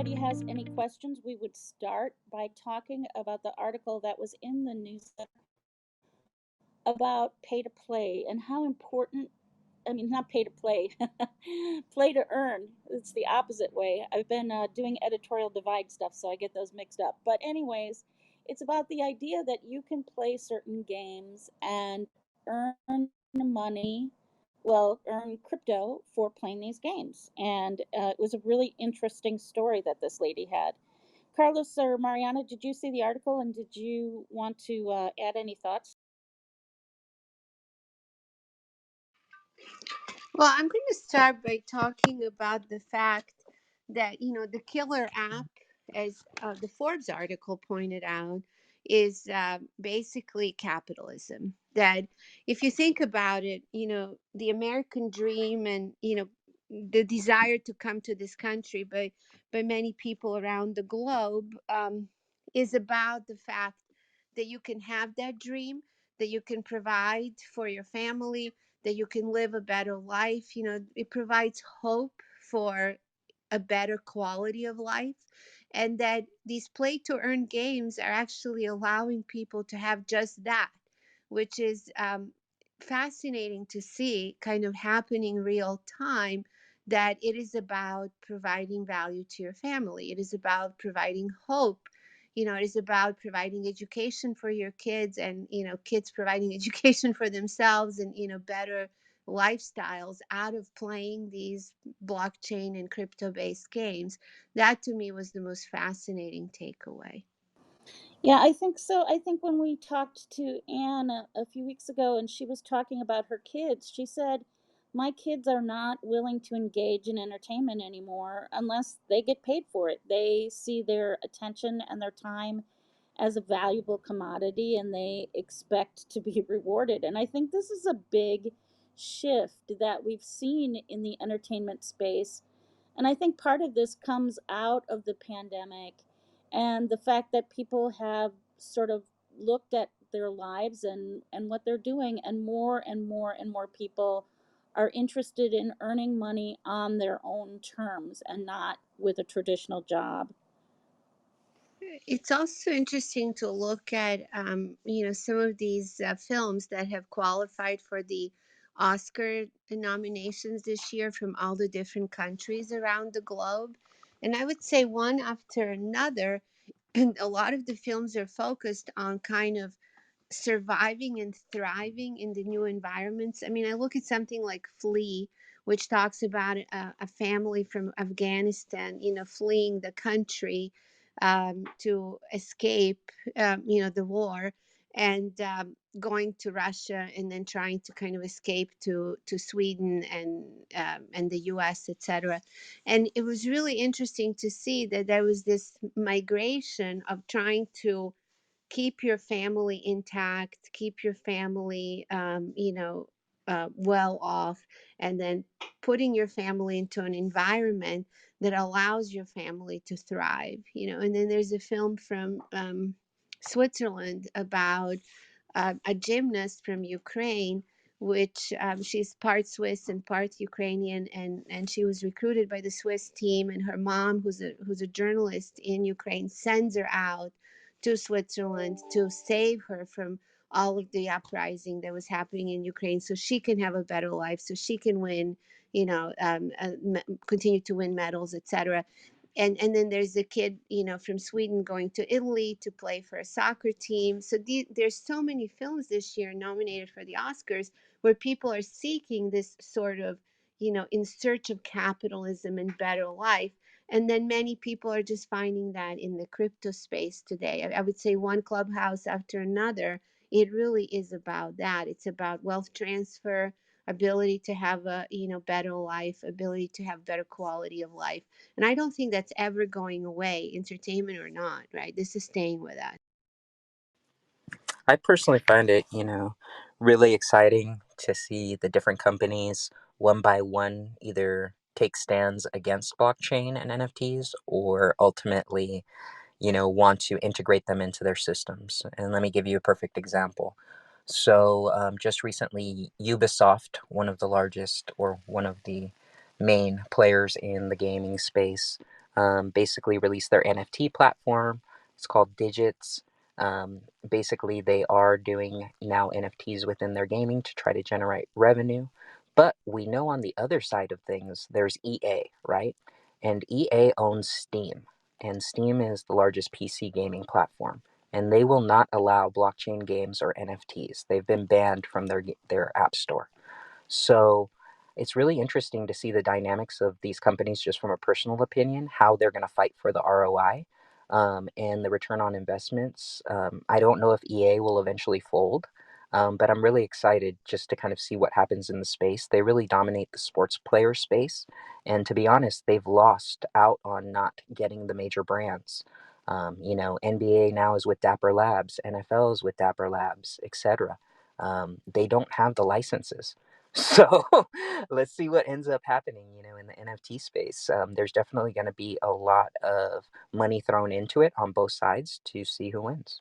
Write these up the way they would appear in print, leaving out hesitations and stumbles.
anybody has any questions, we would start by talking about the article that was in the newsletter about pay to play and how important, I mean, not pay to play, play to earn. It's the opposite way. I've been doing editorial divide stuff, so I get those mixed up. But, anyways, it's about the idea that you can play certain games and earn money, well, earn crypto for playing these games. And it was a really interesting story that this lady had. Carlos or Mariana, did you see the article and did you want to add any thoughts? Well, I'm going to start by talking about the fact that, the killer app, as the Forbes article pointed out, is basically capitalism. That if you think about it, the American dream and, the desire to come to this country by many people around the globe is about the fact that you can have that dream, that you can provide for your family, that you can live a better life. It provides hope for a better quality of life, and that these play to earn games are actually allowing people to have just that, which is fascinating to see kind of happening real time. That it is about providing value to your family, it is about providing hope, it is about providing education for your kids, and kids providing education for themselves, and better lifestyles out of playing these blockchain and crypto based games. That to me was the most fascinating takeaway. Yeah, I think so. I think when we talked to Anne a few weeks ago and she was talking about her kids, she said, my kids are not willing to engage in entertainment anymore unless they get paid for it. They see their attention and their time as a valuable commodity and they expect to be rewarded. And I think this is a big shift that we've seen in the entertainment space. And I think part of this comes out of the pandemic and the fact that people have sort of looked at their lives and what they're doing, and more people are interested in earning money on their own terms and not with a traditional job. It's also interesting to look at, some of these films that have qualified for the Oscar nominations this year from all the different countries around the globe. And I would say one after another, and a lot of the films are focused on kind of surviving and thriving in the new environments. I mean, I look at something like Flee, which talks about a family from Afghanistan, fleeing the country to escape, the war, and going to Russia, and then trying to kind of escape to Sweden and the U.S., etc. And it was really interesting to see that there was this migration of trying to keep your family intact, keep your family, well off, and then putting your family into an environment that allows your family to thrive. And then there's a film from Switzerland about a gymnast from Ukraine, which she's part Swiss and part Ukrainian, and she was recruited by the Swiss team, and her mom, who's a journalist in Ukraine, sends her out to Switzerland to save her from all of the uprising that was happening in Ukraine, so she can have a better life, so she can win, continue to win medals, etc. And then there's a kid, from Sweden going to Italy to play for a soccer team. So there's so many films this year nominated for the Oscars where people are seeking this sort of, in search of capitalism and better life. And then many people are just finding that in the crypto space today. I would say one clubhouse after another. It really is about that. It's about wealth transfer, ability to have a better life, ability to have better quality of life. And I don't think that's ever going away, entertainment or not, right? This is staying with us. I personally find it, really exciting to see the different companies one by one either take stands against blockchain and NFTs or ultimately, want to integrate them into their systems. And let me give you a perfect example. So, just recently, Ubisoft, one of the largest or one of the main players in the gaming space, basically released their NFT platform. It's called Digits. Basically, they are doing now NFTs within their gaming to try to generate revenue. But we know on the other side of things, there's EA, right? And EA owns Steam, and Steam is the largest PC gaming platform. And they will not allow blockchain games or NFTs. They've been banned from their app store. So it's really interesting to see the dynamics of these companies, just from a personal opinion, how they're going to fight for the ROI and the return on investments. I don't know if EA will eventually fold, but I'm really excited just to kind of see what happens in the space. They really dominate the sports player space. And to be honest, they've lost out on not getting the major brands. NBA now is with Dapper Labs, NFL is with Dapper Labs, etc. They don't have the licenses. So let's see what ends up happening, in the NFT space. There's definitely going to be a lot of money thrown into it on both sides to see who wins.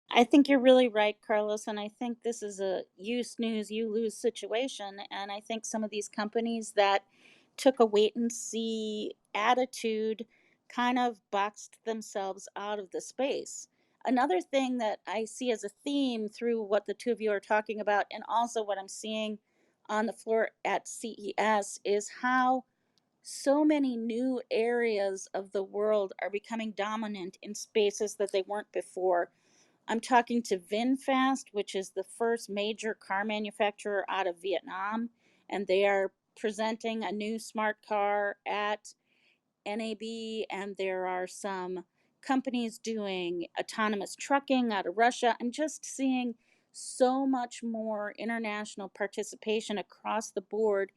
I think you're really right, Carlos, and I think this is a you snooze, you lose situation. And I think some of these companies that took a wait and see attitude kind of boxed themselves out of the space. Another thing that I see as a theme through what the two of you are talking about, and also what I'm seeing on the floor at CES, is how so many new areas of the world are becoming dominant in spaces that they weren't before. I'm talking to VinFast, which is the first major car manufacturer out of Vietnam, and they are presenting a new smart car at NAB. And there are some companies doing autonomous trucking out of Russia. I'm just seeing so much more international participation across the board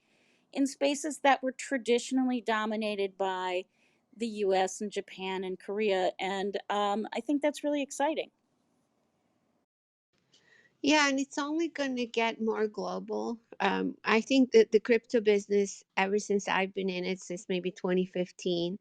in spaces that were traditionally dominated by the US and Japan and Korea. And I think that's really exciting. Yeah, and it's only going to get more global. I think that the crypto business, ever since I've been in it, since maybe 2015,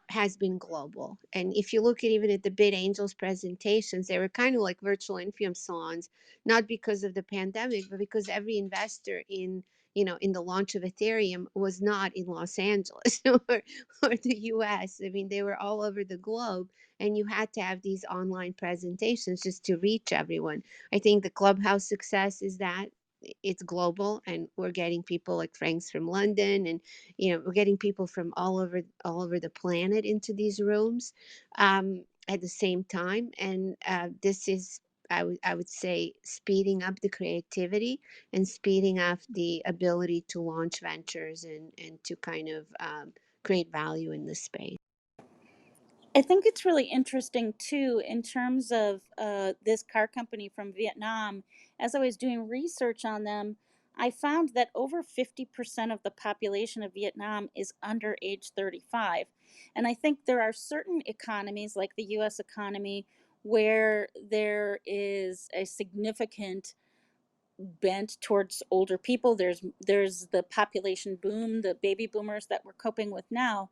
has been global. And if you look at even at the Bid Angels presentations, they were kind of like virtual Infiom salons, not because of the pandemic, but because every investor in the launch of Ethereum was not in Los Angeles or the US. I mean, they were all over the globe, and you had to have these online presentations just to reach everyone. I think the ClubHouse success is that it's global, and we're getting people like Franks from London, and we're getting people from all over the planet into these rooms at the same time. And this is, I would say, speeding up the creativity and speeding up the ability to launch ventures and to kind of create value in this space. I think it's really interesting too, in terms of this car company from Vietnam. As I was doing research on them, I found that over 50% of the population of Vietnam is under age 35. And I think there are certain economies, like the US economy, where there is a significant bent towards older people. There's the population boom, the baby boomers that we're coping with now.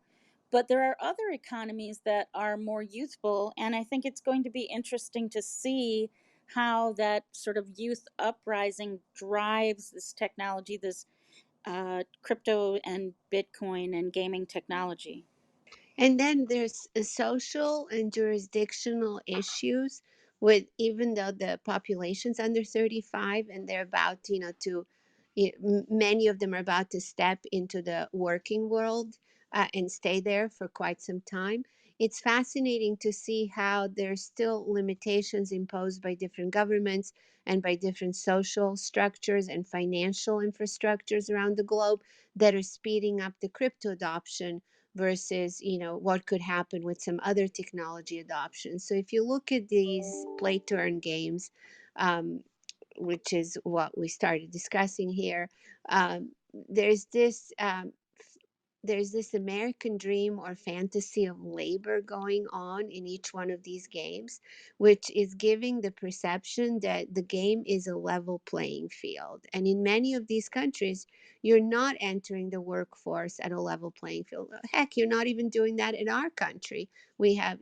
But there are other economies that are more youthful, and I think it's going to be interesting to see how that sort of youth uprising drives this technology, this crypto and Bitcoin and gaming technology. And then there's social and jurisdictional issues with, even though the population's under 35 and they're about, many of them are about to step into the working world and stay there for quite some time. It's fascinating to see how there's still limitations imposed by different governments and by different social structures and financial infrastructures around the globe that are speeding up the crypto adoption versus what could happen with some other technology adoption. So if you look at these play to earn games, um, which is what we started discussing here, um, there's this there's this American dream or fantasy of labor going on in each one of these games, which is giving the perception that the game is a level playing field. And in many of these countries, you're not entering the workforce at a level playing field. Heck, you're not even doing that in our country. we have,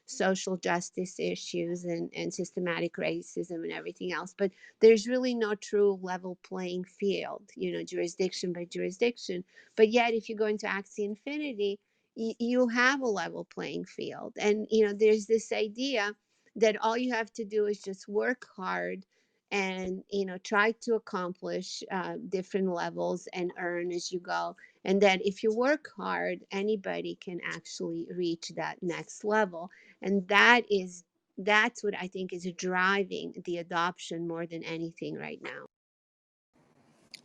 social justice issues and systematic racism and everything else. But there's really no true level playing field, jurisdiction by jurisdiction. But yet, if you go into Axie Infinity, you have a level playing field. And, there's this idea that all you have to do is just work hard and, try to accomplish different levels and earn as you go. And that if you work hard, anybody can actually reach that next level. And that's what I think is driving the adoption more than anything right now.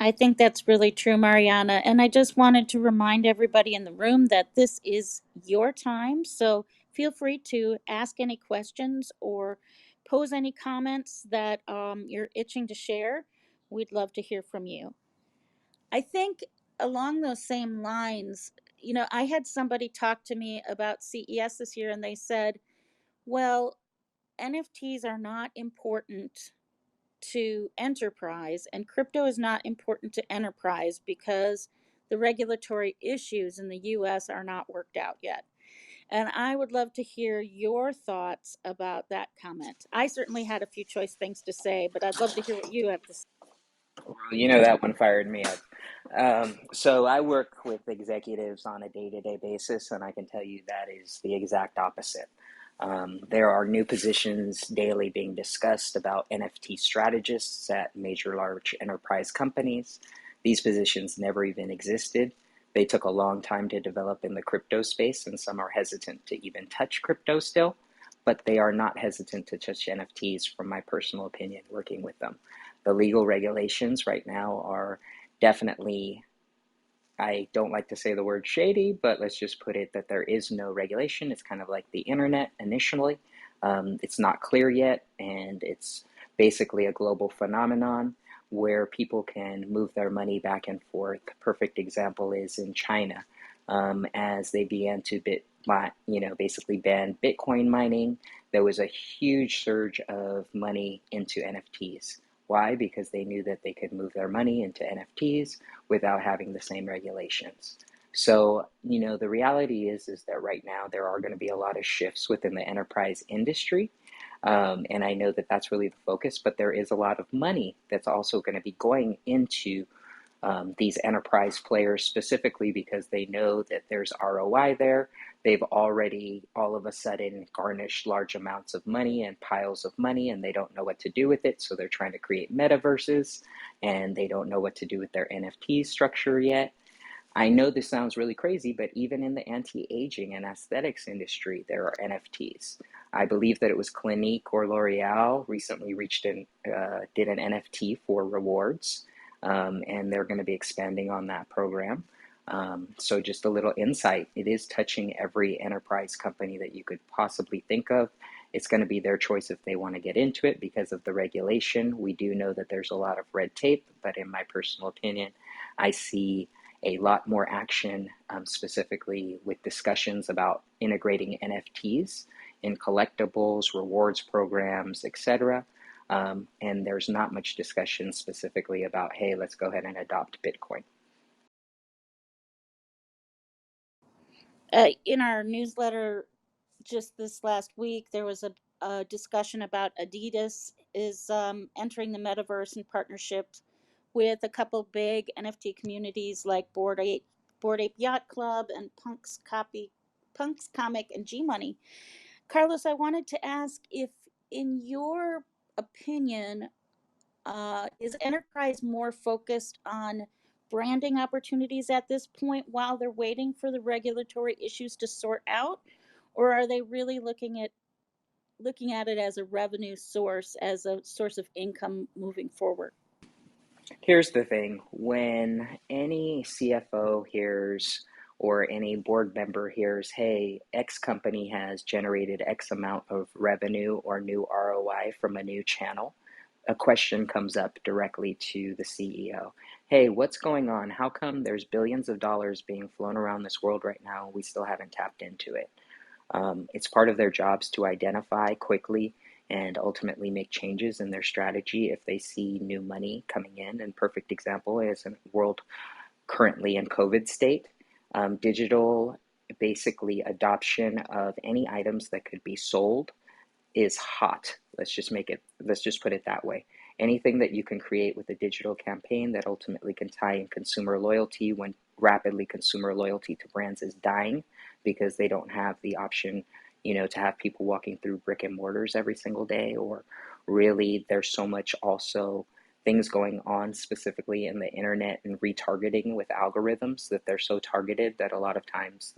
I think that's really true, Mariana. And I just wanted to remind everybody in the room that this is your time. So feel free to ask any questions or pose any comments that you're itching to share. We'd love to hear from you. I think along those same lines, I had somebody talk to me about CES this year and they said, well, NFTs are not important to enterprise, and crypto is not important to enterprise because the regulatory issues in the US are not worked out yet. And I would love to hear your thoughts about that comment. I certainly had a few choice things to say, but I'd love to hear what you have to say. Well, that one fired me up. So I work with executives on a day-to-day basis, and I can tell you that is the exact opposite. There are new positions daily being discussed about NFT strategists at major large enterprise companies. These positions never even existed. They took a long time to develop in the crypto space, and some are hesitant to even touch crypto still, but they are not hesitant to touch NFTs, from my personal opinion, working with them. The legal regulations right now are definitely, I don't like to say the word shady, but let's just put it that there is no regulation. It's kind of like the internet initially. It's not clear yet, and it's basically a global phenomenon where people can move their money back and forth. Perfect example is in China, as they began to basically ban Bitcoin mining. There was a huge surge of money into NFTs. Why? Because they knew that they could move their money into NFTs without having the same regulations. So, the reality is that right now there are going to be a lot of shifts within the enterprise industry. And I know that that's really the focus, but there is a lot of money that's also going to be going into these enterprise players, specifically because they know that there's ROI there. They've already all of a sudden garnished large amounts of money and piles of money, and they don't know what to do with it. So they're trying to create metaverses, and they don't know what to do with their NFT structure yet. I know this sounds really crazy, but even in the anti-aging and aesthetics industry, there are NFTs. I believe that it was Clinique or L'Oreal recently did an NFT for rewards, and they're going to be expanding on that program. So just a little insight, it is touching every enterprise company that you could possibly think of. It's going to be their choice if they want to get into it because of the regulation. We do know that there's a lot of red tape, but in my personal opinion, I see a lot more action, specifically with discussions about integrating NFTs in collectibles, rewards programs, etc. And there's not much discussion specifically about, hey, let's go ahead and adopt Bitcoin. In our newsletter just this last week, there was a discussion about Adidas is entering the metaverse in partnership with a couple big NFT communities like Board Ape Yacht Club and Punks Comic and G Money. Carlos, I wanted to ask if, in your opinion, is enterprise more focused on branding opportunities at this point while they're waiting for the regulatory issues to sort out, or are they really looking at it as a revenue source, as a source of income moving forward? Here's the thing, when any CFO hears or any board member hears, hey, X company has generated X amount of revenue or new ROI from a new channel, a question comes up directly to the CEO. Hey, what's going on? How come there's billions of dollars being flown around this world right now and we still haven't tapped into it? It's part of their jobs to identify quickly and ultimately make changes in their strategy if they see new money coming in. And perfect example is a world currently in COVID state. Digital basically adoption of any items that could be sold is hot. Let's just put it that way. Anything that you can create with a digital campaign that ultimately can tie in consumer loyalty when rapidly consumer loyalty to brands is dying because they don't have the option, to have people walking through brick and mortars every single day, or really there's so much also things going on specifically in the internet and retargeting with algorithms that they're so targeted that a lot of times,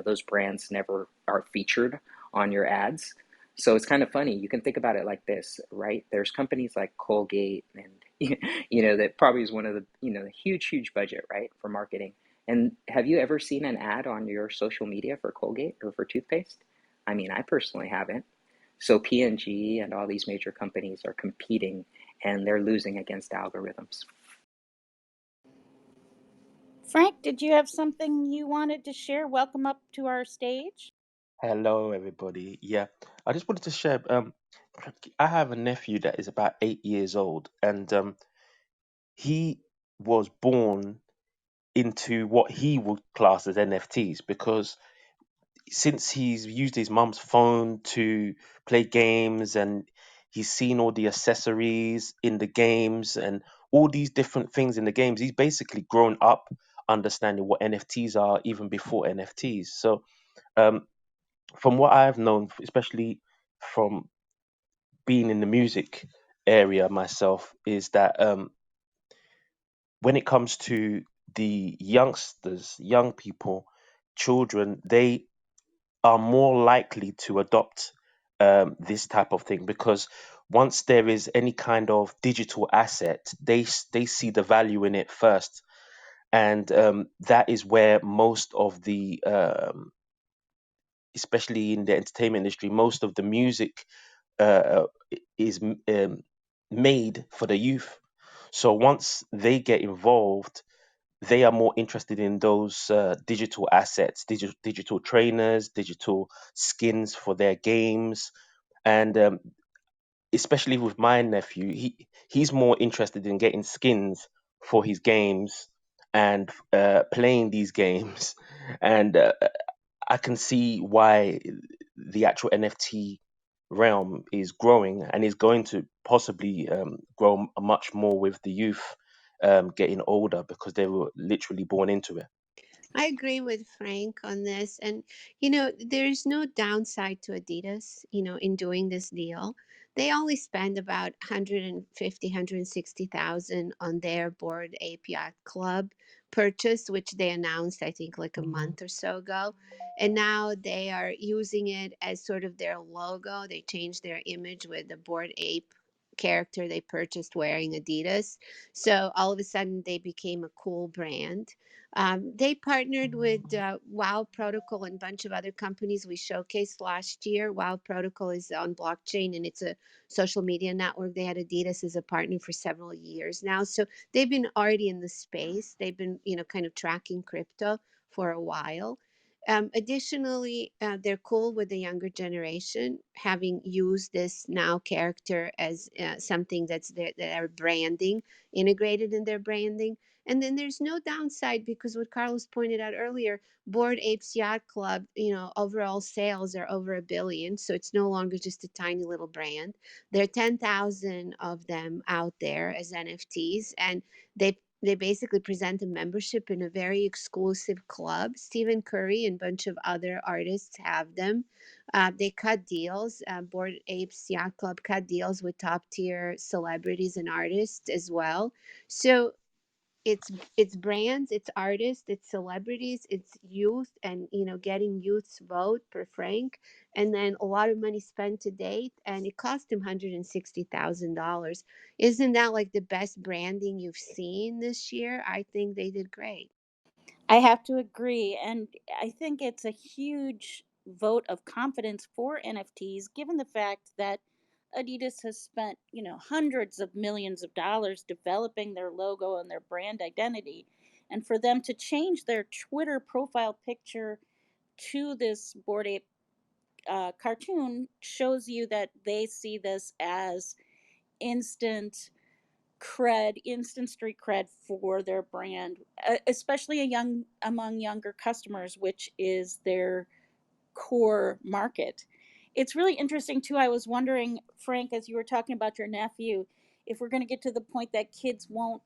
those brands never are featured on your ads. So it's kind of funny. You can think about it like this, right? There's companies like Colgate and that probably is one of the, the huge budget, right, for marketing. And have you ever seen an ad on your social media for Colgate or for toothpaste? I mean, I personally haven't. So P&G and all these major companies are competing and they're losing against algorithms. Frank, did you have something you wanted to share? Welcome up to our stage. Hello, everybody. Yeah, I just wanted to share. I have a nephew that is about 8 years old, and he was born into what he would class as NFTs because since he's used his mum's phone to play games and he's seen all the accessories in the games and all these different things in the games, he's basically grown up understanding what NFTs are even before NFTs. So, um, from what I've known, especially from being in the music area myself, is that when it comes to the youngsters, young people, children, they are more likely to adopt this type of thing because once there is any kind of digital asset, they see the value in it first, and that is where most of the especially in the entertainment industry, most of the music is made for the youth. So once they get involved, they are more interested in those digital assets, digital trainers, digital skins for their games, and especially with my nephew, he's more interested in getting skins for his games and playing these games, and I can see why the actual NFT realm is growing and is going to possibly grow much more with the youth getting older because they were literally born into it. I agree with Frank on this. And, there's no downside to Adidas, in doing this deal. They only spend about 150, 160,000 on their Board API Club purchase, which they announced, I think, like a month or so ago. And now they are using it as sort of their logo. They changed their image with the Board Ape character they purchased wearing Adidas. So all of a sudden they became a cool brand. They partnered with Wow Protocol and a bunch of other companies we showcased last year. Wow Protocol is on blockchain and it's a social media network. They had Adidas as a partner for several years now. So they've been already in the space. They've been, kind of tracking crypto for a while. Additionally, they're cool with the younger generation, having used this now character as something that's their branding, integrated in their branding. And then there's no downside because what Carlos pointed out earlier, Board Apes Yacht Club, overall sales are over 1 billion. So it's no longer just a tiny little brand. There are 10,000 of them out there as NFTs, and they basically present a membership in a very exclusive club. Stephen Curry and a bunch of other artists have them. They cut deals. Board Apes Yacht Club cut deals with top tier celebrities and artists as well. So it's brands, it's artists, it's celebrities, it's youth, and getting youth's vote per Frank, and then a lot of money spent to date, and it cost him $160,000. Isn't that like the best branding you've seen this year? I think they did great. I have to agree. And I think it's a huge vote of confidence for NFTs, given the fact that Adidas has spent, hundreds of millions of dollars developing their logo and their brand identity. And for them to change their Twitter profile picture to this Bored Ape cartoon shows you that they see this as instant cred, instant street cred for their brand, especially among younger customers, which is their core market. It's really interesting too. I was wondering, Frank, as you were talking about your nephew, if we're going to get to the point that kids won't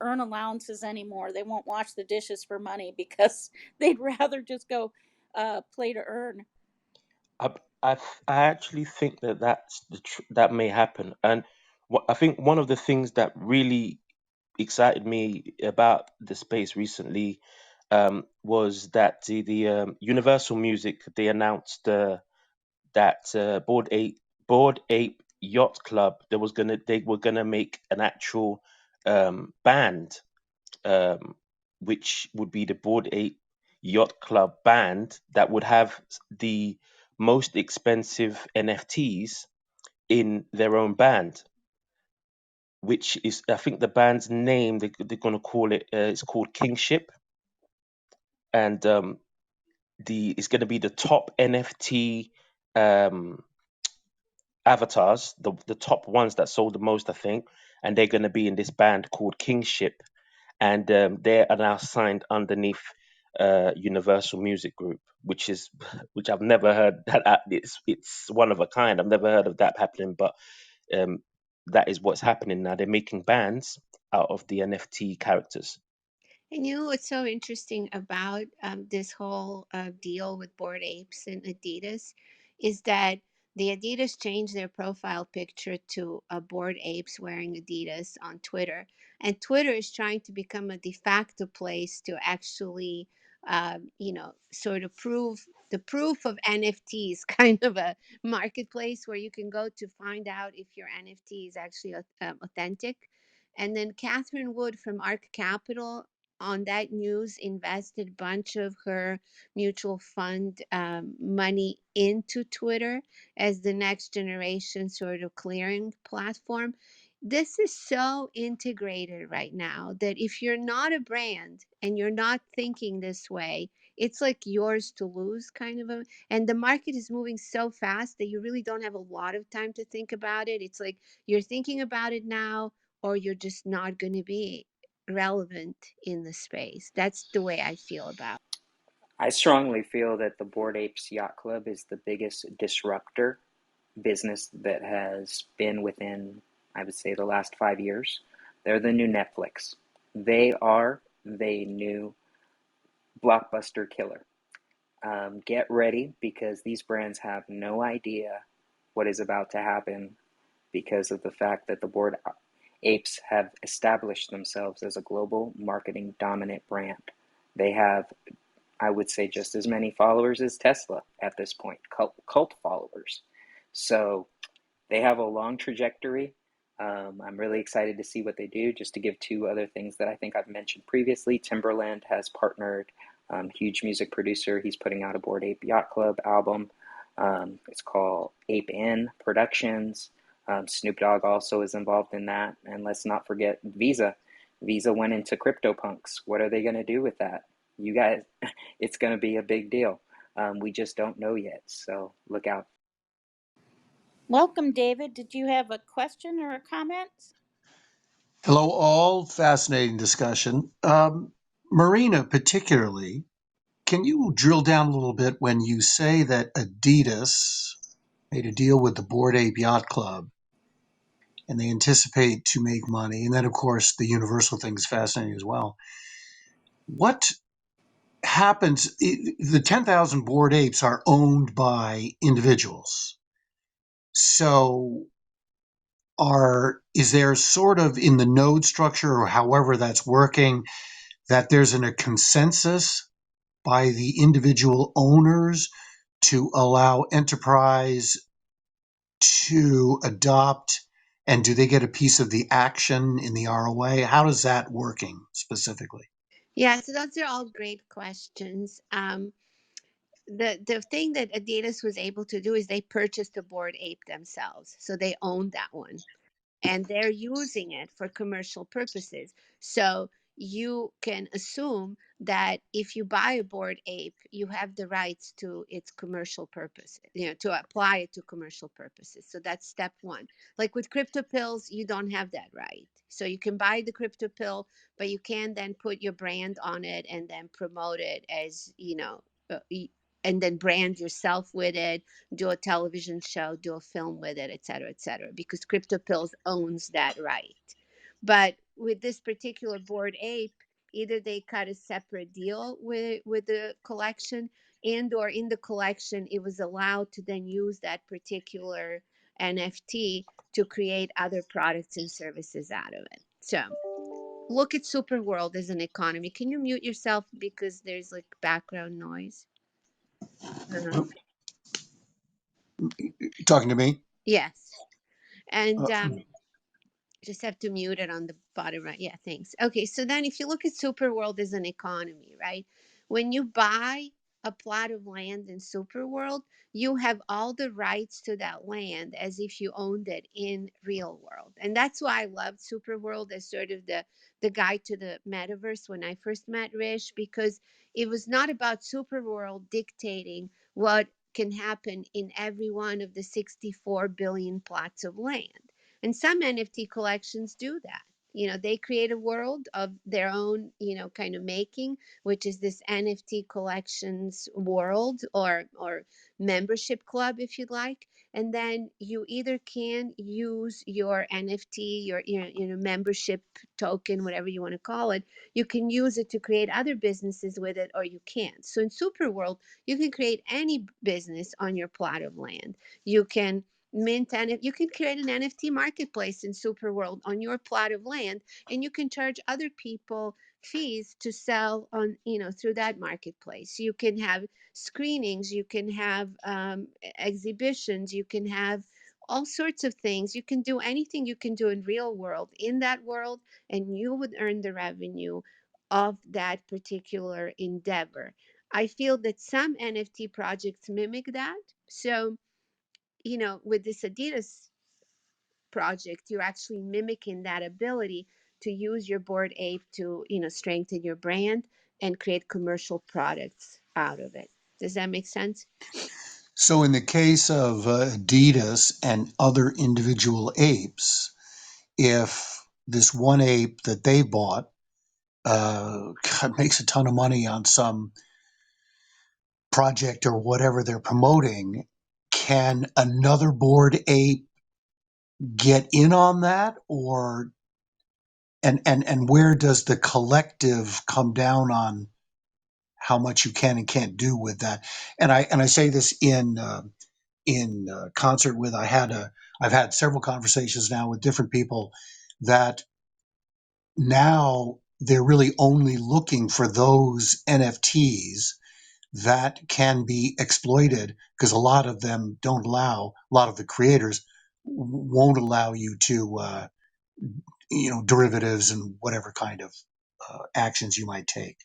earn allowances anymore. They won't wash the dishes for money because they'd rather just go play to earn. I, I, I actually think that that may happen, and I think one of the things that really excited me about the space recently was that the Universal Music, they announced that Board Ape Yacht Club, they were gonna make an actual band, um, which would be the Board Ape Yacht Club band that would have the most expensive NFTs in their own band, which is, I think the band's name, they're going to call it, it's called Kingship. And it's going to be the top NFT um, avatars, the top ones that sold the most, I think. And they're going to be in this band called Kingship. And they are now signed underneath Universal Music Group, which I've never heard that. It's one of a kind. I've never heard of that happening, but um, that is what's happening now. They're making bands out of the NFT characters. And you know what's so interesting about this whole deal with Bored Apes and Adidas is that the Adidas changed their profile picture to Bored Apes wearing Adidas on Twitter, and Twitter is trying to become a de facto place to actually, sort of prove the proof of NFTs, kind of a marketplace where you can go to find out if your NFT is actually authentic. And then Catherine Wood from Arc Capital on that news invested a bunch of her mutual fund money into Twitter as the next generation sort of clearing platform. This is so integrated right now that if you're not a brand and you're not thinking this way, it's like yours to lose kind of and the market is moving so fast that you really don't have a lot of time to think about it. It's like you're thinking about it now or you're just not going to be relevant in the space. That's the way I feel about it. I strongly feel that the Bored Apes Yacht Club is the biggest disruptor business that has been within, I would say, the last 5 years. They're the new Netflix. They are the new blockbuster killer. Get ready because these brands have no idea what is about to happen because of the fact that the Bored Apes have established themselves as a global marketing dominant brand. They have, I would say, just as many followers as Tesla at this point, cult followers. So they have a long trajectory. I'm really excited to see what they do. Just to give two other things that I think I've mentioned previously, Timberland has partnered, huge music producer. He's putting out a Bored Ape Yacht Club album. It's called Ape In Productions. Snoop Dogg also is involved in that. And let's not forget Visa. Visa went into CryptoPunks. What are they going to do with that? You guys, it's going to be a big deal. We just don't know yet. So look out. Welcome, David. Did you have a question or a comment? Hello, all. Fascinating discussion. Marina, particularly, can you drill down a little bit when you say that Adidas made a deal with the Bored Ape Yacht Club and they anticipate to make money? And then, of course, the Universal thing is fascinating as well. What happens? The 10,000 Bored Apes are owned by individuals. So, is there sort of in the node structure or however that's working that there's a consensus by the individual owners to allow enterprise to adopt, and do they get a piece of the action in the ROA? How is that working specifically? Yeah, so those are all great questions. The thing that Adidas was able to do is they purchased a Bored Ape themselves, so they own that one, and they're using it for commercial purposes. So you can assume that if you buy a board ape, you have the rights to its commercial purpose, to apply it to commercial purposes. So that's step one. Like with crypto pills, you don't have that right. So you can buy the crypto pill, but you can then put your brand on it and then promote it as, and then brand yourself with it, do a television show, do a film with it, et cetera, because crypto pills owns that right. But with this particular board ape, either they cut a separate deal with the collection, and or in the collection it was allowed to then use that particular NFT to create other products and services out of it. So look at Superworld as an economy. Can you mute yourself because there's like background noise? Oh, you talking to me? Yes. And Uh, just have to mute it on the bottom right. Yeah, thanks. Okay, so then if you look at Superworld as an economy, right? When you buy a plot of land in Superworld, you have all the rights to that land as if you owned it in real world. And that's why I loved Superworld as sort of the guide to the metaverse when I first met Rish, because it was not about Superworld dictating what can happen in every one of the 64 billion plots of land. And some NFT collections do that. They create a world of their own, kind of making, which is this NFT collections world or membership club, if you'd like. And then you either can use your NFT, your membership token, whatever you want to call it. You can use it to create other businesses with it, or you can't. So in Superworld, you can create any business on your plot of land. You can mint and you can create an NFT marketplace in Superworld on your plot of land, and you can charge other people fees to sell on, through that marketplace. You can have screenings, you can have exhibitions, you can have all sorts of things. You can do anything you can do in real world in that world, and you would earn the revenue of that particular endeavor. I feel that some NFT projects mimic that. So with this Adidas project, you're actually mimicking that ability to use your board ape to, strengthen your brand and create commercial products out of it. Does that make sense? so in the case of Adidas and other individual apes, if this one ape that they bought makes a ton of money on some project or whatever they're promoting, can another board ape get in on that, or and where does the collective come down on how much you can and can't do with that? And I say this in concert with I've had several conversations now with different people that now they're really only looking for those NFTs that can be exploited, because a lot of them don't allow, a lot of the creators won't allow you to derivatives and whatever kind of actions you might take.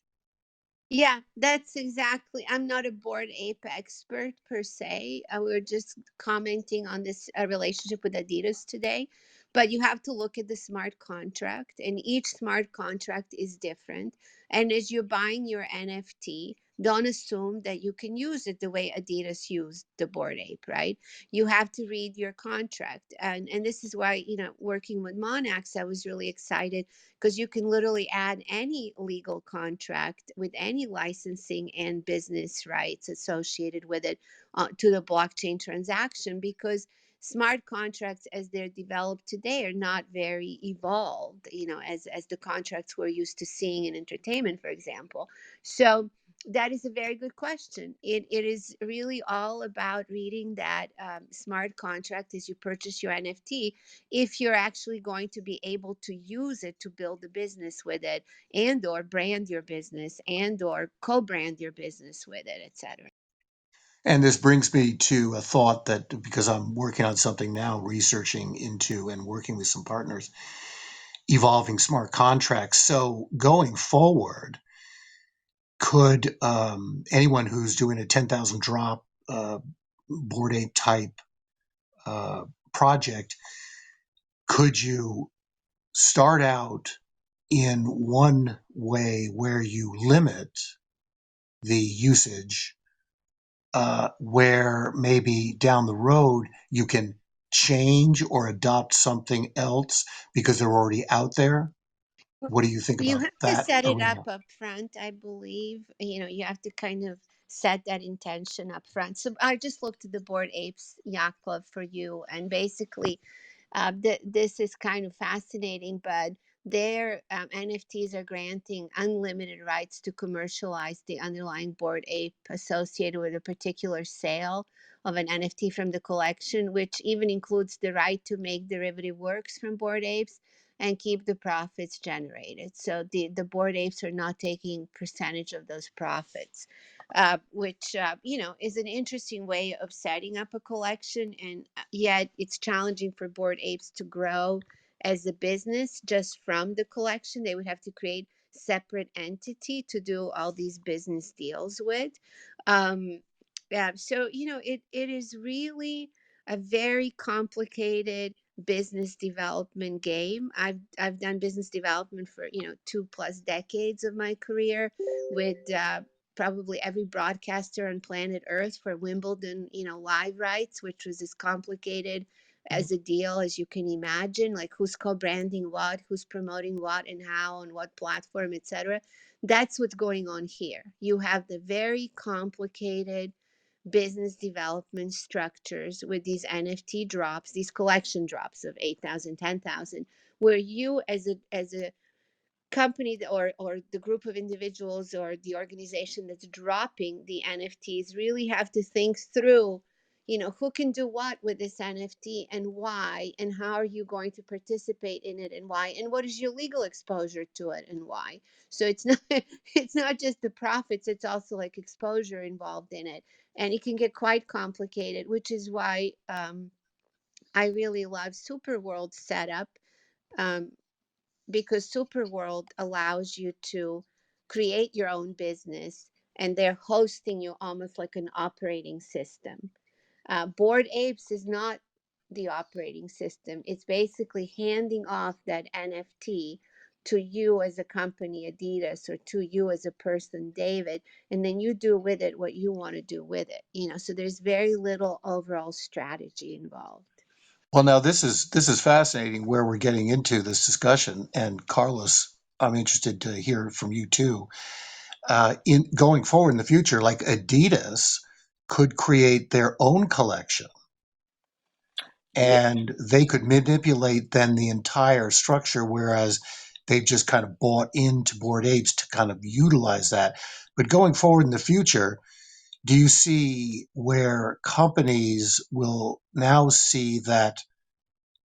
Yeah, that's exactly. I'm not a board ape expert per se. We were just commenting on this relationship with Adidas today. But you have to look at the smart contract, and each smart contract is different. And as you're buying your NFT, don't assume that you can use it the way Adidas used the board ape, right? You have to read your contract. And this is why, working with Monax, I was really excited because you can literally add any legal contract with any licensing and business rights associated with it to the blockchain transaction, because smart contracts as they're developed today are not very evolved, as the contracts we're used to seeing in entertainment, for example. So that is a very good question. It is really all about reading that smart contract as you purchase your NFT, if you're actually going to be able to use it to build a business with it, and or brand your business, and or co-brand your business with it, etc. And this brings me to a thought that, because I'm working on something now, researching into and working with some partners, evolving smart contracts. So going forward, could anyone who's doing a 10,000 drop board ape type project, could you start out in one way where you limit the usage, where maybe down the road you can change or adopt something else because they're already out there? What do you think You about have to that set it arena? up front, I believe. You have to kind of set that intention up front. So I just looked at the Board Apes Yacht Club for you, and basically, this is kind of fascinating, but their NFTs are granting unlimited rights to commercialize the underlying Board Ape associated with a particular sale of an NFT from the collection, which even includes the right to make derivative works from Board Apes and keep the profits generated. So the Board Apes are not taking percentage of those profits, which is an interesting way of setting up a collection. And yet it's challenging for Board Apes to grow as a business just from the collection. They would have to create separate entity to do all these business deals with. Yeah, so it is really a very complicated business development game. I've done business development for 2+ decades of my career with probably every broadcaster on planet Earth for Wimbledon, live rights, which was as complicated as a deal as you can imagine. Like who's co-branding what, who's promoting what, and how, on what platform, etc. That's what's going on here. You have the very complicated business development structures with these NFT drops, these collection drops of 8,000, 10,000, where you as a company or the group of individuals or the organization that's dropping the NFTs really have to think through, who can do what with this NFT and why, and how are you going to participate in it and why, and what is your legal exposure to it and why. So it's not it's not just the profits, it's also like exposure involved in it, and it can get quite complicated, which is why I really love Superworld's setup. Um, because Superworld allows you to create your own business, and they're hosting you almost like an operating system. Board Apes is not the operating system. It's basically handing off that NFT to you as a company, Adidas, or to you as a person, David, and then you do with it what you want to do with it. So there's very little overall strategy involved. Well, now this is fascinating where we're getting into this discussion, and Carlos, I'm interested to hear from you too. In going forward in the future, like Adidas could create their own collection, Yeah, and they could manipulate then the entire structure, whereas they've just kind of bought into Bored Apes to kind of utilize that. But going forward in the future, do you see where companies will now see that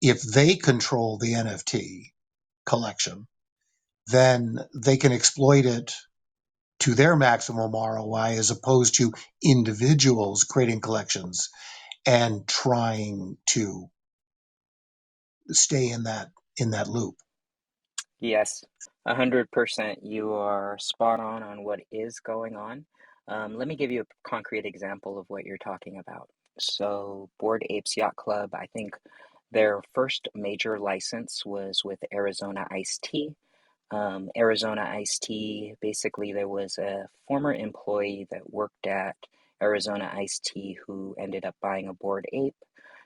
if they control the NFT collection, then they can exploit it to their maximum ROI as opposed to individuals creating collections and trying to stay in that loop? yes, 100%. You are spot on what is going on. Let me give you a concrete example of what you're talking about. So, Bored Apes Yacht Club, I think their first major license was with Arizona Iced Tea. Arizona Iced Tea, basically, there was a former employee that worked at Arizona Iced Tea who ended up buying a Bored Ape.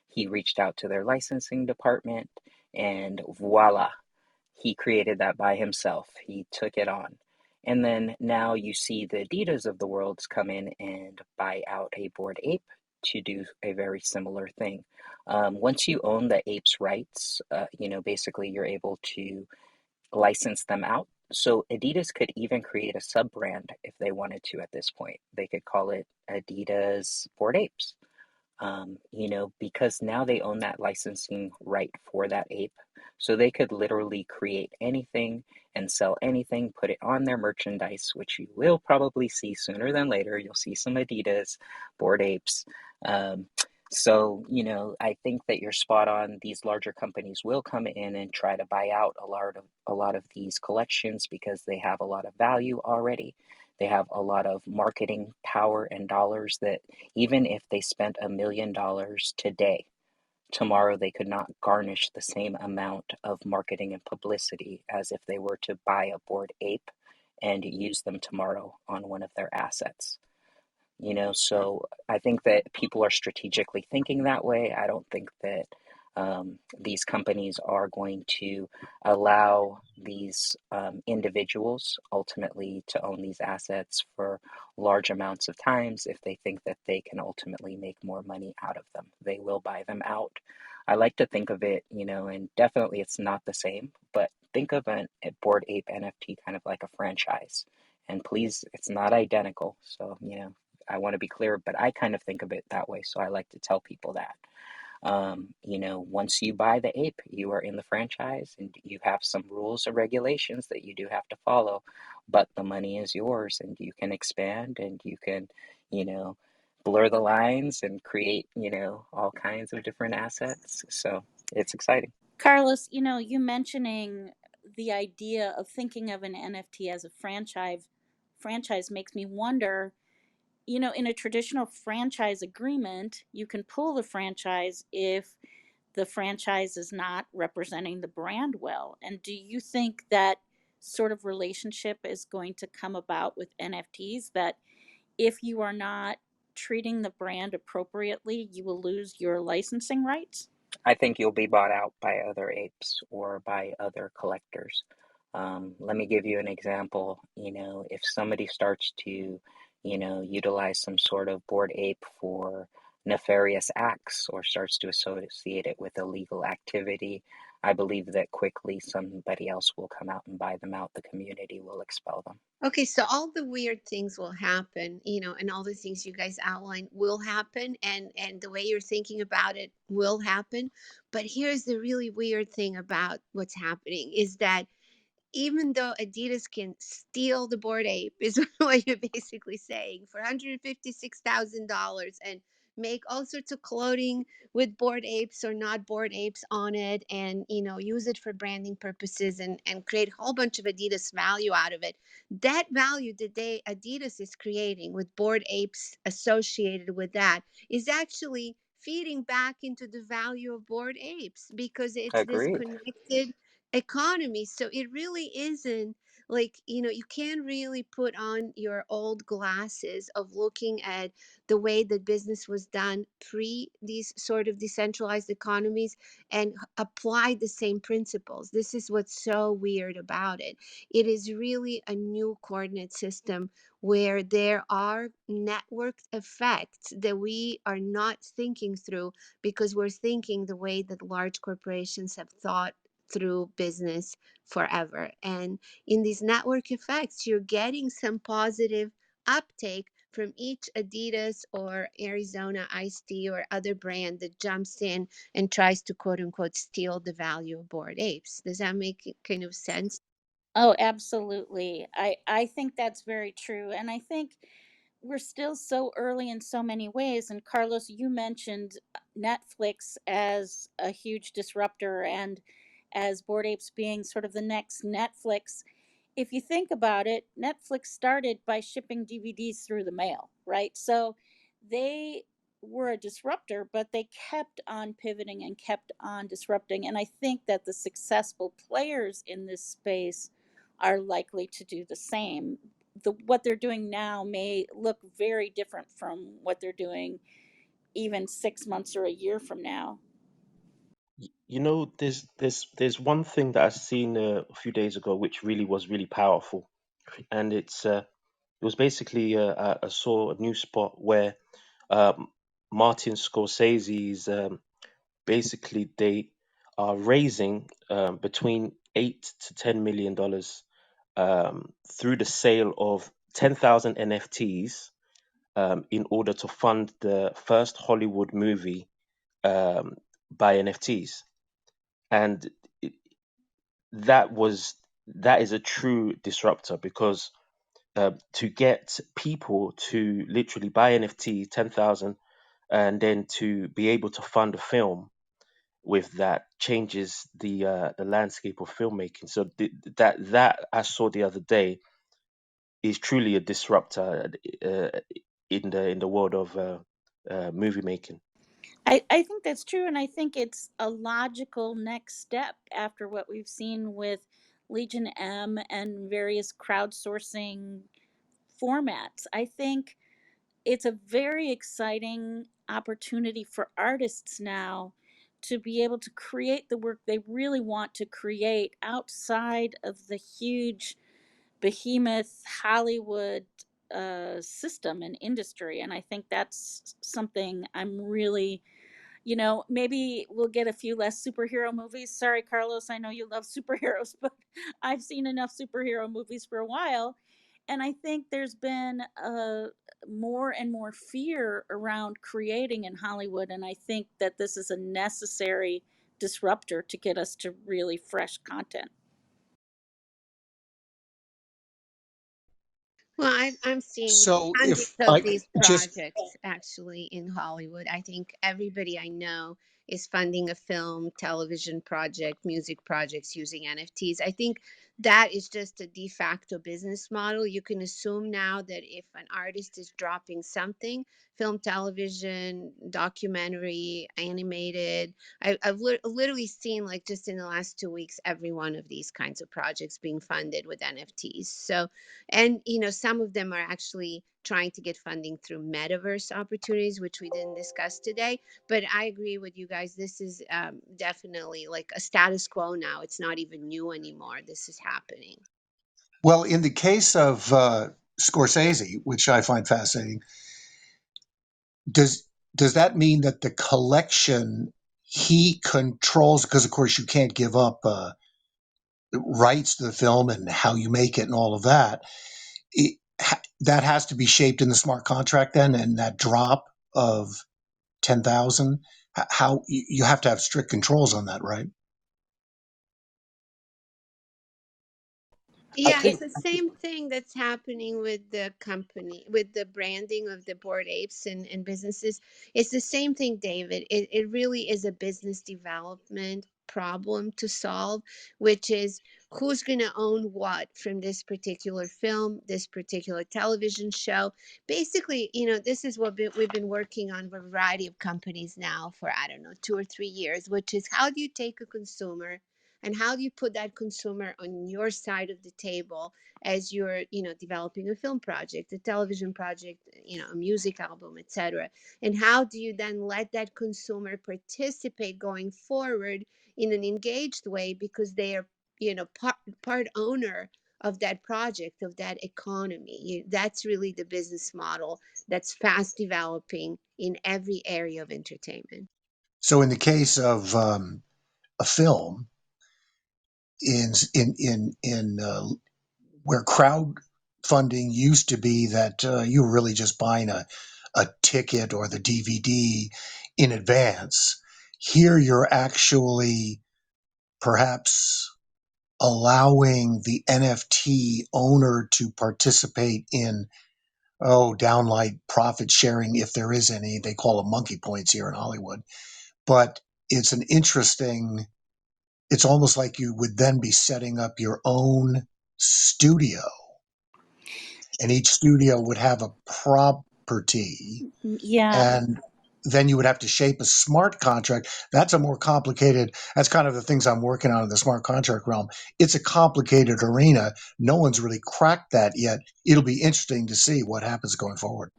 He reached out to their licensing department, and voila, he created that by himself. He took it on. And then now you see the Adidas of the world come in and buy out a Bored Ape to do a very similar thing. Once you own the ape's rights, basically you're able to license them out. So Adidas could even create a sub brand if they wanted to at this point. They could call it Adidas Bored Apes, because now they own that licensing right for that ape. So they could literally create anything and sell anything, put it on their merchandise, which you will probably see sooner than later. You'll see some Adidas, Bored Apes. Um, I think that you're spot on. These larger companies will come in and try to buy out a lot of these collections because they have a lot of value already. They have a lot of marketing power and dollars that even if they spent $1 million today, tomorrow they could not garnish the same amount of marketing and publicity as if they were to buy a Bored Ape and use them tomorrow on one of their assets. So I think that people are strategically thinking that way. I don't think that these companies are going to allow these individuals ultimately to own these assets for large amounts of times if they think that they can ultimately make more money out of them. They will buy them out. I like to think of it, and definitely it's not the same, but think of a Bored Ape NFT kind of like a franchise. And please, it's not identical. So, I want to be clear, but I kind of think of it that way. So I like to tell people that. Once you buy the ape, you are in the franchise and you have some rules and regulations that you do have to follow, but the money is yours and you can expand and you can, you know, blur the lines and create, all kinds of different assets. So it's exciting. Carlos, you mentioning the idea of thinking of an NFT as a franchise makes me wonder, in a traditional franchise agreement, you can pull the franchise if the franchise is not representing the brand well. And do you think that sort of relationship is going to come about with NFTs, that if you are not treating the brand appropriately, you will lose your licensing rights? I think you'll be bought out by other apes or by other collectors. Let me give you an example. If somebody starts to, utilize some sort of Bored Ape for nefarious acts or starts to associate it with illegal activity, I believe that quickly somebody else will come out and buy them out. The community will expel them. Okay, so all the weird things will happen, and all the things you guys outlined will happen, and the way you're thinking about it will happen. But here's the really weird thing about what's happening is that even though Adidas can steal the Bored Ape, is what you're basically saying, for $156,000 and make all sorts of clothing with Bored Apes or not Bored Apes on it, and use it for branding purposes, and create a whole bunch of Adidas value out of it. That value that Adidas is creating with Bored Apes associated with that is actually feeding back into the value of Bored Apes, because it's this Agreed. connected economy. So it really isn't like, you can't really put on your old glasses of looking at the way that business was done pre these sort of decentralized economies and apply the same principles. This is what's so weird about it. It is really a new coordinate system where there are network effects that we are not thinking through, because we're thinking the way that large corporations have thought through business forever. And in these network effects, you're getting some positive uptake from each Adidas or Arizona iced tea or other brand that jumps in and tries to quote unquote steal the value of Bored Apes. Does that make kind of sense? Oh, absolutely. I think that's very true. And I think we're still so early in so many ways. And Carlos, you mentioned Netflix as a huge disruptor and as Bored Apes being sort of the next Netflix. If you think about it, Netflix started by shipping DVDs through the mail, right? So they were a disruptor, but they kept on pivoting and kept on disrupting. And I think that the successful players in this space are likely to do the same. What they're doing now may look very different from what they're doing even 6 months or a year from now. There's one thing that I seen a few days ago which really was really powerful, and it was basically I saw a new spot where um, Martin Scorsese's basically they are raising between $8 to $10 million through the sale of 10,000 NFTs in order to fund the first Hollywood movie um, by NFTs, and it- that was that is a true disruptor because to get people to literally buy NFT 10,000 and then to be able to fund a film with that changes the landscape of filmmaking. So that I saw the other day is truly a disruptor in the world of movie making. I think that's true, and I think it's a logical next step after what we've seen with Legion M and various crowdsourcing formats. I think it's a very exciting opportunity for artists now to be able to create the work they really want to create outside of the huge behemoth Hollywood system and industry. And I think that's something I'm really, maybe we'll get a few less superhero movies. Sorry, Carlos, I know you love superheroes, but I've seen enough superhero movies for a while. And I think there's been more and more fear around creating in Hollywood. And I think that this is a necessary disruptor to get us to really fresh content. Well, I'm seeing So hundreds if of I these just projects actually in Hollywood. I think everybody I know is funding a film, television project, music projects using NFTs. I think that is just a de facto business model. You can assume now that if an artist is dropping something, film, television, documentary, animated, I've literally seen, like, just in the last 2 weeks, every one of these kinds of projects being funded with NFTs. So, and some of them are actually trying to get funding through metaverse opportunities, which we didn't discuss today. But I agree with you guys. This is definitely like a status quo now. It's not even new anymore. This is happening. well, in the case of Scorsese, which I find fascinating, does does that mean that the collection he controls? Because of course you can't give up rights to the film and how you make it and all of that. That has to be shaped in the smart contract then, and that drop of 10,000. How you have to have strict controls on that, right? I Yeah, it's think the same thing that's happening with the company, with the branding of the Bored Apes and businesses. It's the same thing, David. It really is a business development problem to solve, which is who's going to own what from this particular film, this particular television show. Basically, this is what we've been working on with a variety of companies now for, I don't know, 2 or 3 years, which is how do you take a consumer and how do you put that consumer on your side of the table as you're developing a film project, a television project, a music album, etc. And how do you then let that consumer participate going forward in an engaged way, because they are part owner of that project, of that economy. That's really the business model that's fast developing in every area of entertainment. So in the case of a film, in where crowdfunding used to be that you were really just buying a ticket or the DVD in advance, here you're actually perhaps allowing the NFT owner to participate in downlight profit sharing if there is any. They call them monkey points here in Hollywood, but it's an interesting. It's almost like you would then be setting up your own studio, and each studio would have a property, Yeah, and then you would have to shape a smart contract. That's a more complicated. That's kind of the things I'm working on in the smart contract realm. It's a complicated arena. No one's really cracked that yet. It'll be interesting to see what happens going forward.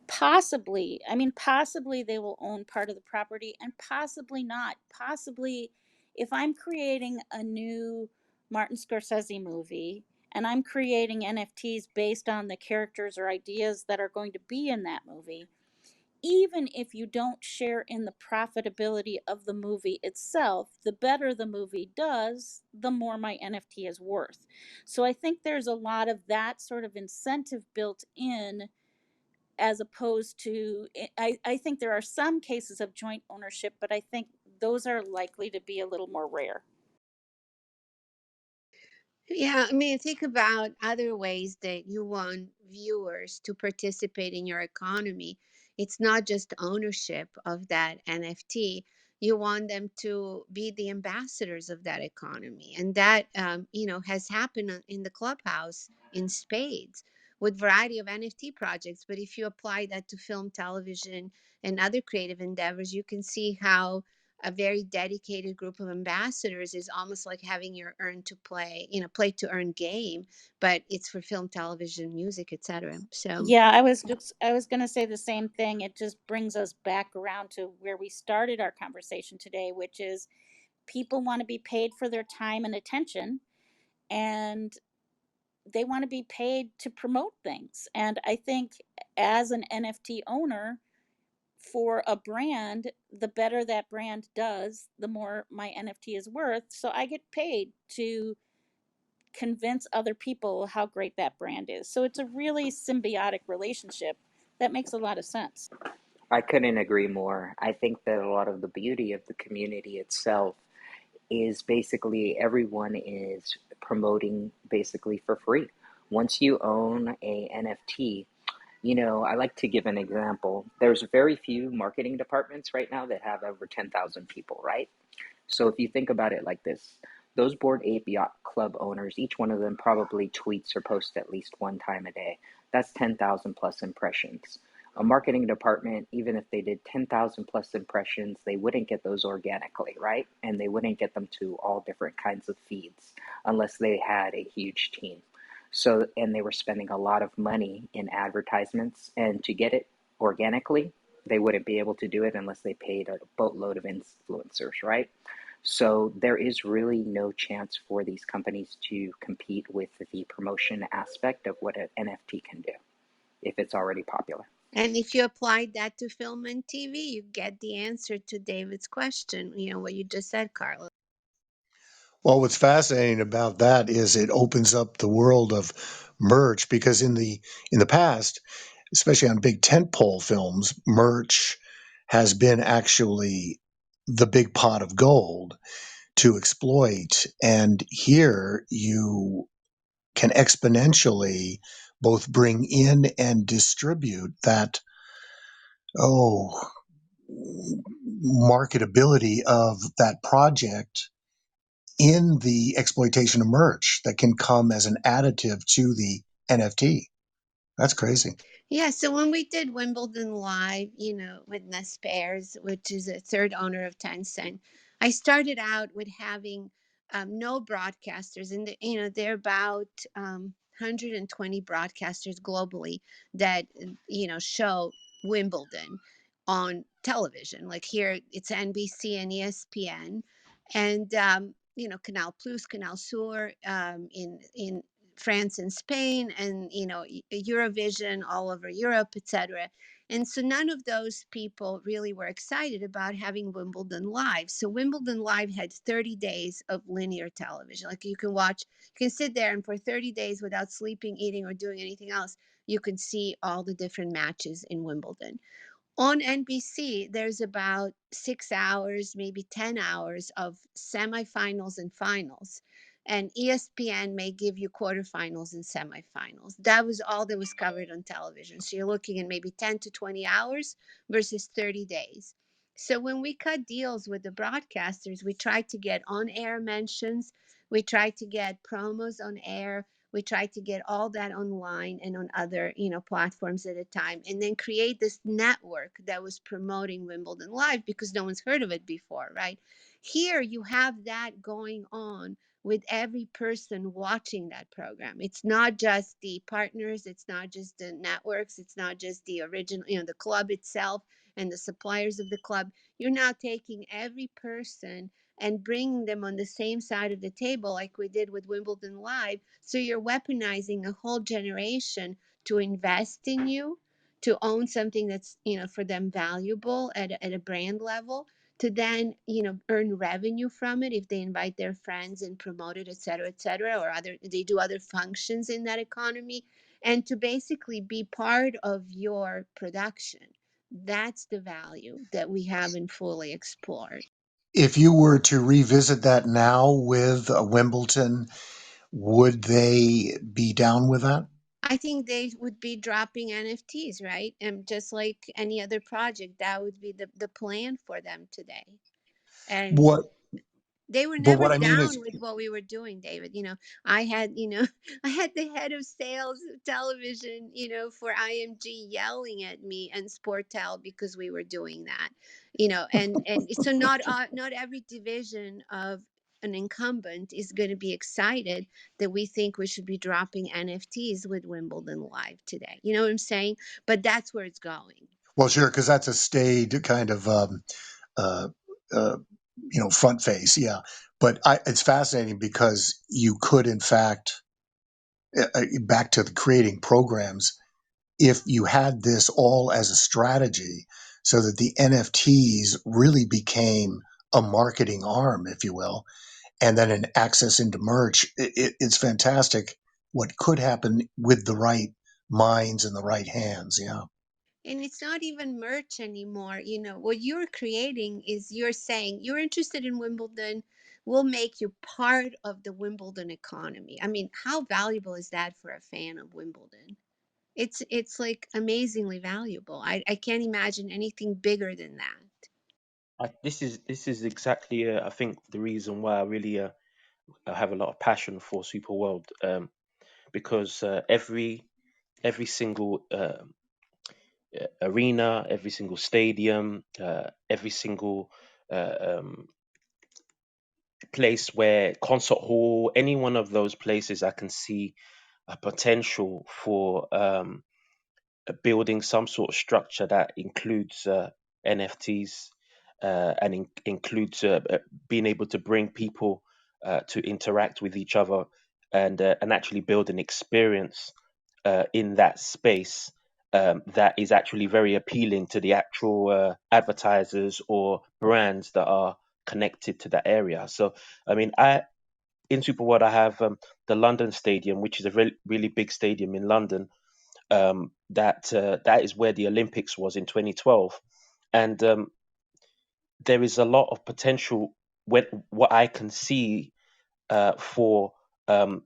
possibly. I mean, possibly they will own part of the property and possibly not. Possibly, if I'm creating a new Martin Scorsese movie and I'm creating NFTs based on the characters or ideas that are going to be in that movie, even if you don't share in the profitability of the movie itself, the better the movie does, the more my NFT is worth. So I think there's a lot of that sort of incentive built in, as opposed to, I think there are some cases of joint ownership, but I think those are likely to be a little more rare. Yeah, I mean, think about other ways that you want viewers to participate in your economy. It's not just ownership of that NFT. You want them to be the ambassadors of that economy. And that, has happened in the clubhouse in spades, with variety of NFT projects. But if you apply that to film, television, and other creative endeavors, you can see how a very dedicated group of ambassadors is almost like having your earn to play, play to earn game, but it's for film, television, music, etc. So Yeah, I was going to say the same thing. It just brings us back around to where we started our conversation today, which is people want to be paid for their time and attention, and they want to be paid to promote things. And I think as an NFT owner for a brand, the better that brand does, the more my NFT is worth. So I get paid to convince other people how great that brand is. So it's a really symbiotic relationship that makes a lot of sense. I couldn't agree more. I think that a lot of the beauty of the community itself is basically everyone is promoting basically for free. Once you own a NFT, I like to give an example. There's very few marketing departments right now that have over 10,000 people, right? So if you think about it like this, those Bored Ape Yacht Club owners, each one of them probably tweets or posts at least one time a day. That's 10,000 plus impressions. A marketing department, even if they did 10,000 plus impressions, they wouldn't get those organically, right? And they wouldn't get them to all different kinds of feeds unless they had a huge team. So, and they were spending a lot of money in advertisements, and to get it organically, they wouldn't be able to do it unless they paid a boatload of influencers, right? So there is really no chance for these companies to compete with the promotion aspect of what an NFT can do if it's already popular. and if you apply that to film and TV, you get the answer to David's question, what you just said, Carlos. Well, what's fascinating about that is it opens up the world of merch because in the past, especially on big tentpole films, merch has been actually the big pot of gold to exploit. And here you can exponentially both bring in and distribute that, oh, marketability of that project in the exploitation of merch that can come as an additive to the NFT. That's crazy. Yeah, so when we did Wimbledon Live, with Ness Pairs, which is a third owner of Tencent, I started out with having no broadcasters, and there are about 120 broadcasters globally that show Wimbledon on television. Like here, it's NBC and ESPN, and Canal Plus, Canal Sur, in France and Spain, and Eurovision all over Europe, etc. And so none of those people really were excited about having Wimbledon Live. So Wimbledon Live had 30 days of linear television. Like you can sit there and for 30 days without sleeping, eating, or doing anything else, you can see all the different matches in Wimbledon. On NBC, there's about 6 hours, maybe 10 hours of semifinals and finals. And ESPN may give you quarterfinals and semifinals. That was all that was covered on television. So you're looking at maybe 10 to 20 hours versus 30 days. So when we cut deals with the broadcasters, we try to get on air mentions, we try to get promos on air, we tried to get all that online and on other platforms at a time, and then create this network that was promoting Wimbledon Live because no one's heard of it before, right? Here you have that going on with every person watching that program. It's not just the partners, it's not just the networks, it's not just the original, the club itself and the suppliers of the club. You're now taking every person and bringing them on the same side of the table like we did with Wimbledon Live. So you're weaponizing a whole generation to invest in you, to own something that's, for them valuable at a brand level, to then, earn revenue from it if they invite their friends and promote it, et cetera, or they do other functions in that economy, and to basically be part of your production. That's the value that we haven't fully explored. If you were to revisit that now with Wimbledon, would they be down with that? I think they would be dropping NFTs, right? And just like any other project, that would be the plan for them today. And What? They were But never what I mean is, down with what we were doing, David. I had, I had the head of sales of television, for IMG yelling at me and Sportel because we were doing that, and so not every division of an incumbent is going to be excited that we think we should be dropping NFTs with Wimbledon Live today. You know what I'm saying? But that's where it's going. well, sure, because that's a staid kind of uh, uh, front face, yeah. But it's fascinating because you could, in fact, back to the creating programs, if you had this all as a strategy, so that the NFTs really became a marketing arm, if you will, and then an access into merch. It's fantastic what could happen with the right minds and the right hands. Yeah. And it's not even merch anymore. What you're creating is, you're saying you're interested in Wimbledon. We'll make you part of the Wimbledon economy. I mean, how valuable is that for a fan of Wimbledon? It's like amazingly valuable. I can't imagine anything bigger than that. This is exactly I think the reason why I really I have a lot of passion for Super World, because every single arena, every single stadium, every single uh, um, place where concert hall, any one of those places, I can see a potential for building some sort of structure that includes NFTs, and includes being able to bring people to interact with each other, and actually build an experience in that space, that is actually very appealing to the actual advertisers or brands that are connected to that area. So, I mean, I in Super World, I have the London Stadium, which is a really big stadium in London. That is where the Olympics was in 2012, and there is a lot of potential when what I can see for um,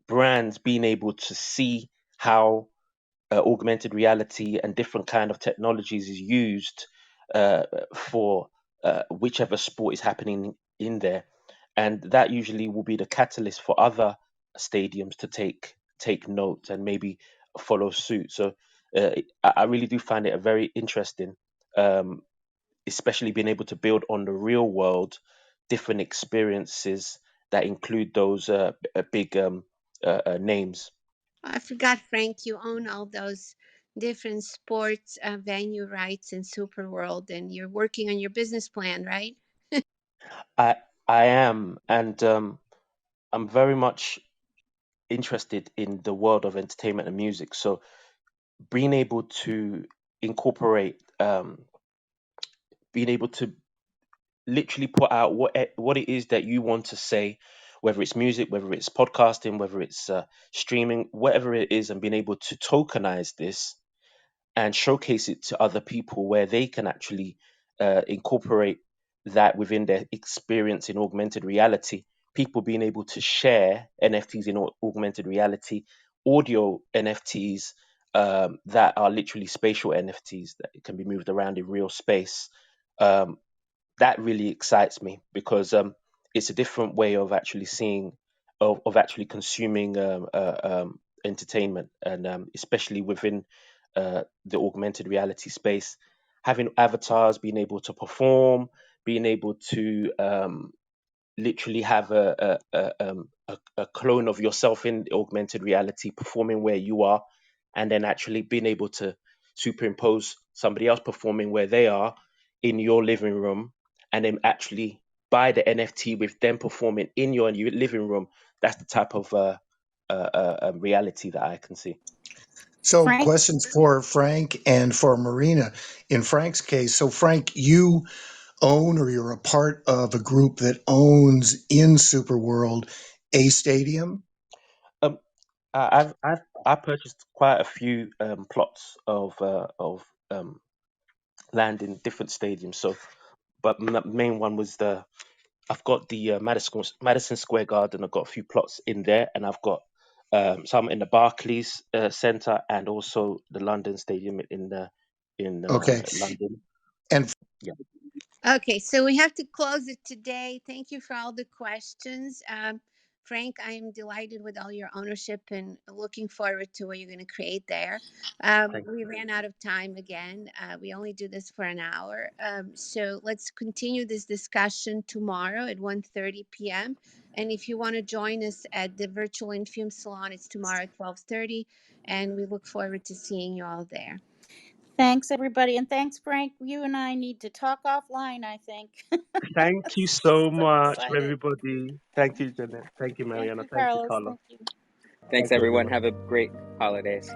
brands being able to see how augmented reality and different kind of technologies is used for whichever sport is happening in there, and that usually will be the catalyst for other stadiums to take note and maybe follow suit. So I really do find it a very interesting, um, especially being able to build on the real world different experiences that include those big names. I forgot, Frank, you own all those different sports venue rights in Super World, and you're working on your business plan, right? I I am, and I'm very much interested in the world of entertainment and music. So being able to incorporate, being able to literally put out what it is that you want to say, whether it's music, whether it's podcasting, whether it's streaming, whatever it is, and being able to tokenize this and showcase it to other people where they can actually incorporate that within their experience in augmented reality. People being able to share NFTs in augmented reality, audio NFTs that are literally spatial NFTs that can be moved around in real space. Um, that really excites me because it's a different way of actually seeing, of actually consuming entertainment, and especially within the augmented reality space, having avatars, being able to perform, being able to literally have a clone of yourself in augmented reality performing where you are, and then actually being able to superimpose somebody else performing where they are in your living room, and then actually buy the NFT with them performing in your living room. That's the type of reality that I can see. So, Frank, questions for Frank and for Marina. In Frank's case, so Frank, you own or you're a part of a group that owns in Superworld a stadium. Um, I purchased quite a few plots of land in different stadiums. So, but main one was the I've got the Madison Square Garden. I've got a few plots in there, and I've got some in the Barclays Centre and also the London Stadium in Okay. London. And Yeah. Okay, so we have to close it today. Thank you for all the questions. Frank, I am delighted with all your ownership and looking forward to what you're going to create there. Thank We ran out of time again. We only do this for an hour. So let's continue this discussion tomorrow at 1:30 p.m. And if you want to join us at the virtual Infiom Salon, it's tomorrow at 12:30. And we look forward to seeing you all there. Thanks, everybody. And thanks, Frank. You and I need to talk offline, I think. thank you so So much, excited. everybody. Thank you, Jeanette. Thank you, Thank Mariana. you, Thank you, Carlos. Carla. Thank you. Thanks, Thank you, everyone. everyone. Have a great holidays.